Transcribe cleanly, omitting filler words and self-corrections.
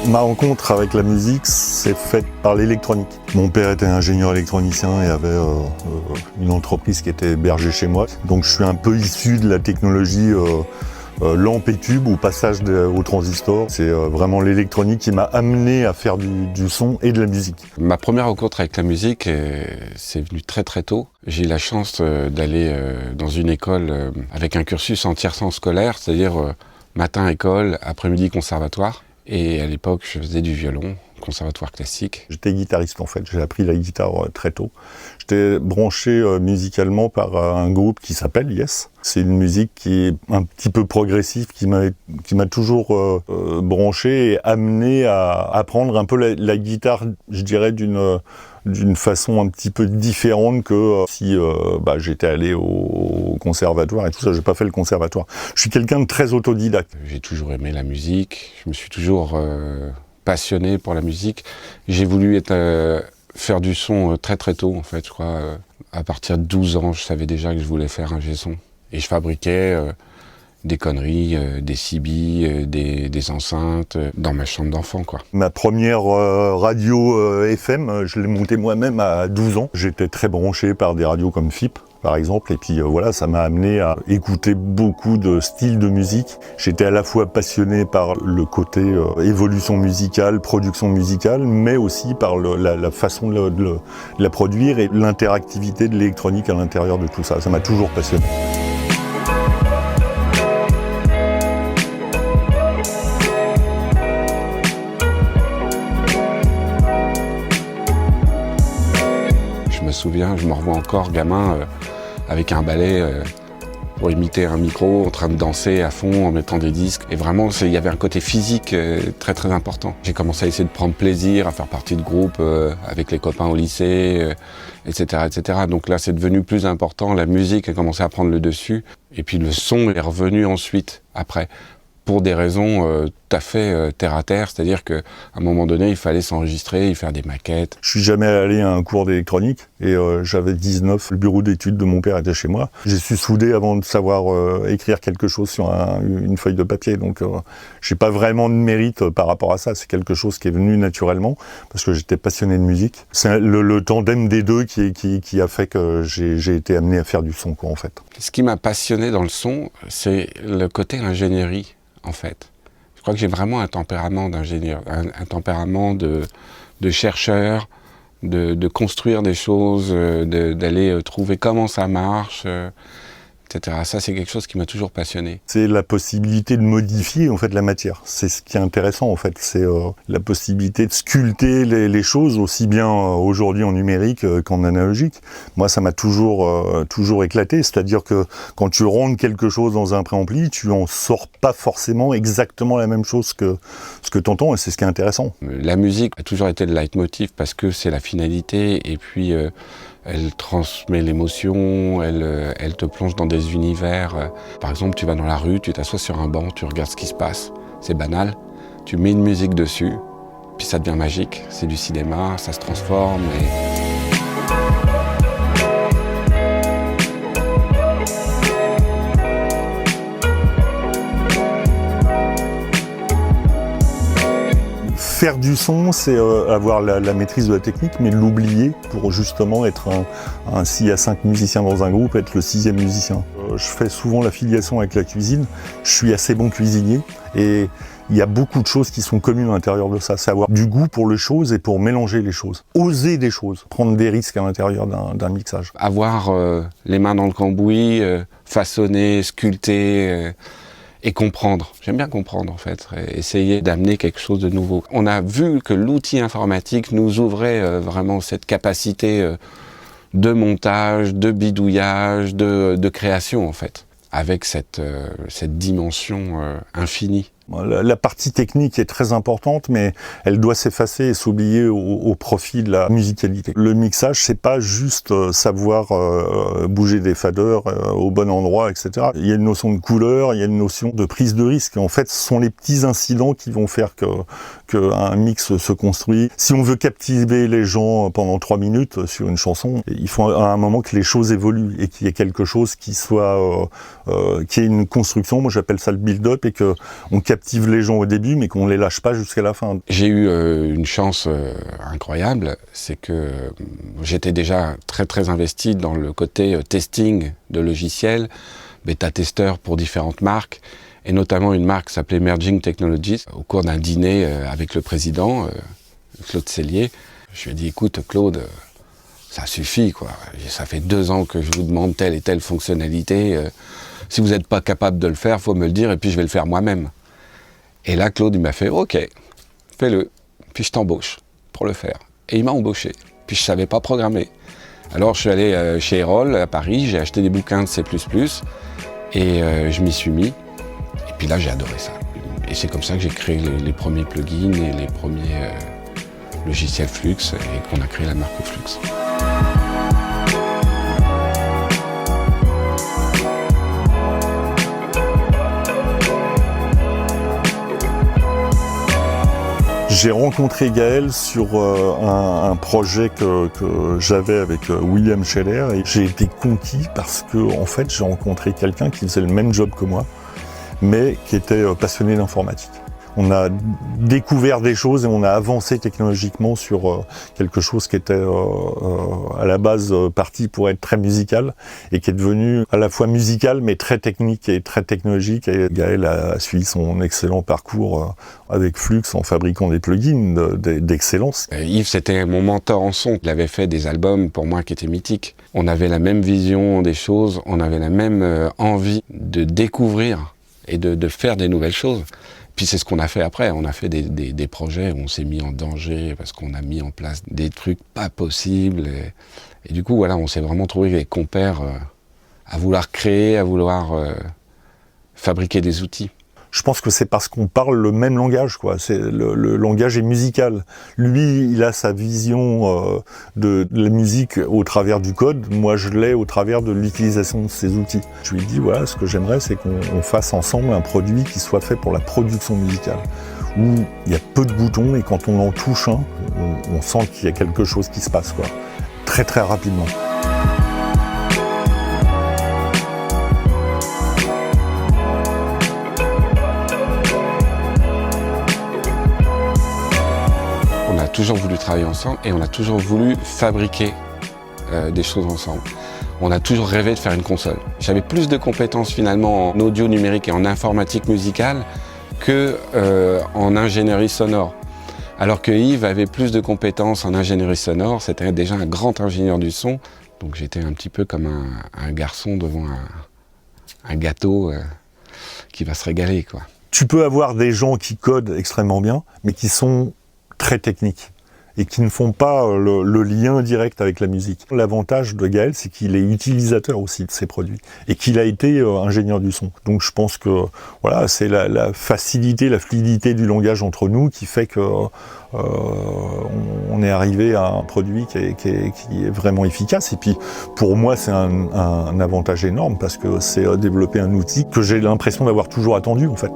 Ma rencontre avec la musique s'est faite par l'électronique. Mon père était ingénieur électronicien et avait une entreprise qui était hébergée chez moi. Donc je suis un peu issu de la technologie lampe et tube ou passage au transistor. C'est vraiment l'électronique qui m'a amené à faire du son et de la musique. Ma première rencontre avec la musique, c'est venu très très tôt. J'ai eu la chance d'aller dans une école avec un cursus en tiers-temps scolaire, c'est-à-dire matin école, après-midi conservatoire. Et à l'époque, je faisais du violon, conservatoire classique. J'étais guitariste en fait, j'ai appris la guitare très tôt. J'étais branché musicalement par un groupe qui s'appelle Yes. C'est une musique qui est un petit peu progressive, qui m'a toujours branché et amené à apprendre un peu la guitare, je dirais, d'une façon un petit peu différente que si j'étais allé au conservatoire et tout ça. J'ai pas fait le conservatoire. Je suis quelqu'un de très autodidacte. J'ai toujours aimé la musique, je me suis toujours passionné pour la musique. J'ai voulu faire du son très très tôt en fait, je crois. À partir de 12 ans, je savais déjà que je voulais faire un G-son. Et je fabriquais des conneries, des CB, des enceintes dans ma chambre d'enfant, quoi. Ma première radio FM, je l'ai montée moi-même à 12 ans. J'étais très branché par des radios comme FIP, par exemple, et puis voilà, ça m'a amené à écouter beaucoup de styles de musique. J'étais à la fois passionné par le côté évolution musicale, production musicale, mais aussi par la façon de la produire et l'interactivité de l'électronique à l'intérieur de tout ça. Ça m'a toujours passionné. Je me souviens, je me revois encore gamin avec un balai pour imiter un micro, en train de danser à fond en mettant des disques. Et vraiment, il y avait un côté physique très très important. J'ai commencé à essayer de prendre plaisir, à faire partie de groupes avec les copains au lycée, etc., etc. Donc là, c'est devenu plus important. La musique a commencé à prendre le dessus. Et puis le son est revenu ensuite, après. Pour des raisons tout à fait terre à terre, c'est-à-dire qu'à un moment donné, il fallait s'enregistrer, faire des maquettes. Je suis jamais allé à un cours d'électronique et j'avais 19, le bureau d'études de mon père était chez moi. J'ai su souder avant de savoir écrire quelque chose sur une feuille de papier, donc j'ai pas vraiment de mérite par rapport à ça. C'est quelque chose qui est venu naturellement parce que j'étais passionné de musique. C'est le tandem des deux qui a fait que j'ai été amené à faire du son, quoi, en fait. Ce qui m'a passionné dans le son, c'est le côté ingénierie. En fait, je crois que j'ai vraiment un tempérament d'ingénieur, un tempérament de chercheur, de construire des choses, d'aller trouver comment ça marche, etc. Ça, c'est quelque chose qui m'a toujours passionné. C'est la possibilité de modifier en fait la matière. C'est ce qui est intéressant en fait. C'est la possibilité de sculpter les choses aussi bien aujourd'hui en numérique qu'en analogique. Moi, ça m'a toujours éclaté. C'est-à-dire que quand tu rentres quelque chose dans un préampli, tu en sors pas forcément exactement la même chose que ce que t'entends, et c'est ce qui est intéressant. La musique a toujours été le leitmotiv parce que c'est la finalité, et puis elle transmet l'émotion, elle te plonge dans des univers. Par exemple, tu vas dans la rue, tu t'assois sur un banc, tu regardes ce qui se passe. C'est banal. Tu mets une musique dessus, puis ça devient magique. C'est du cinéma, ça se transforme. Faire du son, c'est avoir la maîtrise de la technique, mais l'oublier pour justement être s'il y a 5 musiciens dans un groupe, être le 6e musicien. Je fais souvent la filiation avec la cuisine. Je suis assez bon cuisinier et il y a beaucoup de choses qui sont communes à l'intérieur de ça. C'est avoir du goût pour les choses et pour mélanger les choses. Oser des choses, prendre des risques à l'intérieur d'un mixage. Avoir les mains dans le cambouis, façonner, sculpter... et comprendre. J'aime bien comprendre, en fait, essayer d'amener quelque chose de nouveau. On a vu que l'outil informatique nous ouvrait vraiment cette capacité de montage, de bidouillage, de création, en fait, avec cette dimension infinie. La partie technique est très importante, mais elle doit s'effacer et s'oublier au profit de la musicalité. Le mixage, c'est pas juste savoir bouger des faders au bon endroit, etc. Il y a une notion de couleur, il y a une notion de prise de risque. En fait, ce sont les petits incidents qui vont faire qu'un mix se construit. Si on veut captiver les gens pendant 3 minutes sur une chanson, il faut à un moment que les choses évoluent et qu'il y ait quelque chose qui soit, qui ait une construction. Moi, j'appelle ça le build-up, et que on captive captive les gens au début, mais qu'on les lâche pas jusqu'à la fin. J'ai eu une chance incroyable, c'est que j'étais déjà très investi dans le côté testing de logiciels, bêta-testeur pour différentes marques, et notamment une marque qui s'appelait Merging Technologies. Au cours d'un dîner avec le président, Claude Cellier, je lui ai dit, écoute Claude, ça suffit, quoi. Ça fait 2 ans que je vous demande telle et telle fonctionnalité. Si vous n'êtes pas capable de le faire, il faut me le dire et puis je vais le faire moi-même. Et là, Claude, il m'a fait, ok, fais-le, puis je t'embauche pour le faire. Et il m'a embauché, puis je ne savais pas programmer. Alors je suis allé chez Erol à Paris, j'ai acheté des bouquins de C++, et je m'y suis mis. Et puis là, j'ai adoré ça. Et c'est comme ça que j'ai créé les premiers plugins et les premiers logiciels Flux, et qu'on a créé la marque Flux. J'ai rencontré Gaël sur un projet que j'avais avec William Scheller et j'ai été conquis parce que en fait j'ai rencontré quelqu'un qui faisait le même job que moi mais qui était passionné d'informatique. On a découvert des choses et on a avancé technologiquement sur quelque chose qui était à la base parti pour être très musical et qui est devenu à la fois musical mais très technique et très technologique. Et Gaël a suivi son excellent parcours avec Flux en fabriquant des plugins d'excellence. Yves, c'était mon mentor en son. Il avait fait des albums pour moi qui étaient mythiques. On avait la même vision des choses, on avait la même envie de découvrir et de faire des nouvelles choses. Puis c'est ce qu'on a fait après, on a fait des projets où on s'est mis en danger parce qu'on a mis en place des trucs pas possibles. Et du coup, voilà, on s'est vraiment trouvé des compères à vouloir créer, à vouloir fabriquer des outils. Je pense que c'est parce qu'on parle le même langage, quoi. Le langage est musical. Lui, il a sa vision de la musique au travers du code. Moi, je l'ai au travers de l'utilisation de ces outils. Je lui dis, voilà, ce que j'aimerais, c'est qu'on fasse ensemble un produit qui soit fait pour la production musicale, où il y a peu de boutons et quand on en touche un, on sent qu'il y a quelque chose qui se passe, quoi. Très rapidement. On a toujours voulu travailler ensemble et on a toujours voulu fabriquer des choses ensemble. On a toujours rêvé de faire une console. J'avais plus de compétences finalement en audio numérique et en informatique musicale que en ingénierie sonore. Alors que Yves avait plus de compétences en ingénierie sonore, c'était déjà un grand ingénieur du son. Donc j'étais un petit peu comme un garçon devant un gâteau qui va se régaler, quoi. Tu peux avoir des gens qui codent extrêmement bien, mais qui sont très techniques et qui ne font pas le lien direct avec la musique. L'avantage de Gaël, c'est qu'il est utilisateur aussi de ses produits et qu'il a été ingénieur du son. Donc je pense que voilà, c'est la facilité, la fluidité du langage entre nous qui fait que on est arrivé à un produit qui est vraiment efficace. Et puis pour moi, c'est un avantage énorme parce que c'est développer un outil que j'ai l'impression d'avoir toujours attendu en fait.